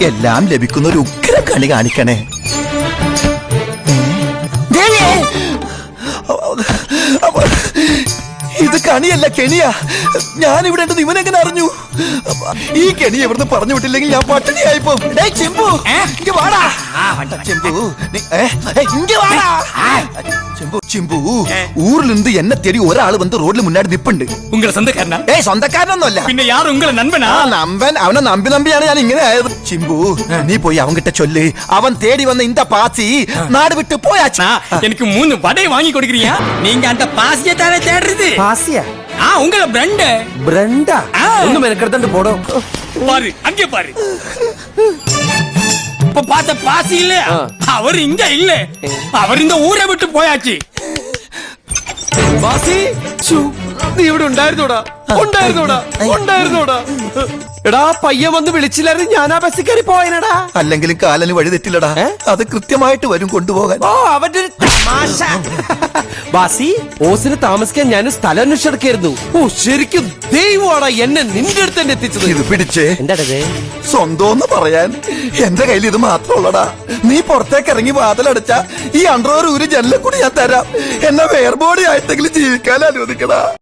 എല്ലാം ലഭിക്കുന്ന ഒരു ഉഗ്ര കളി കാണിക്കണേ. ഇത് കണിയല്ല, കെണിയാ. ഞാൻ ഇവിടെ ഉണ്ടെന്ന് ഇവനെങ്ങനെ അറിഞ്ഞു? ഈ കെണി എവിടുന്ന് പറഞ്ഞു വിട്ടില്ലെങ്കിൽ ഞാൻ പട്ടിണിയായിപ്പോ. ചെമ്പു വാടാ. ചെമ്പു വാടാ. ചെമ്പു ஊர்ல என்ன தேடி ஒரு ஆளு வந்து ரோட்ல முன்னாடி நிப்பண்டு. உங்களை சொந்தக்காரனா? சொந்தக்காரனൊന്നുമല്ല. പിന്നെ யாரு உங்களை நண்பனா? നമ്പൻ. അവനെ നമ്പിയാണ് ഞാൻ ഇങ്ങനെ ആയത്. ചിമ്പു നീ പോയി അവൻകിட்ட ചൊല്ല്, അവൻ തേടി വന്ന இந்த பாசி நாடு விட்டு போயாச்சு. எனக்கு 3 வடை வாங்கி கொடுக்குறீங்க. நீங்க அந்த பாசியை தானே தேடுறது? பாசியா? உங்கள பிரண்ட். பிரண்டா? ஒண்ணும் எனக்கெடுத்து போடு. பாரு, அங்கே பாரு. இப்ப பார்த்த பாசி இல்ல, அவர் இங்க இல்ல. அவர் இந்த ஊரை விட்டு போயாச்சு. பாசி നീ ഇവിടെ ഉണ്ടായിരുന്നോടാ? എടാ പയ്യൻ വന്ന് വിളിച്ചില്ലായിരുന്നു, ഞാൻ ആ ബസ്സിൽ കയറി പോയനടാ. അല്ലെങ്കിലും കാലന് വഴി തെറ്റില്ലടാ. അത് കൃത്യമായിട്ട് വരും കൊണ്ടുപോകാൻ. ഓ അവന്റെ ഒരു തമാശ. ബാസി ഓസിന് താമസിക്കാൻ ഞാൻ സ്ഥലം അന്വേഷിച്ചെടുക്കായിരുന്നു. ഓ ശരിക്കും ദൈവമാടാ എന്നെ നിന്റെ അടുത്ത് തന്നെ എത്തിച്ചത്. ഇത് പിടിച്ചേ. എന്താടേ സ്വന്തം പറയാൻ എന്റെ കയ്യിൽ ഇത് മാത്രമുള്ളടാ. നീ പുറത്തേക്ക് ഇറങ്ങി വാതിലടച്ച ഈ അണ്ടർവെയർ ഒരു ജനലെ കൂടി ഞാൻ തരാം. എന്നെ വേർബോഡി ആയിട്ടെങ്കിലും ജീവിക്കാൻ അനുവദിക്കടാ.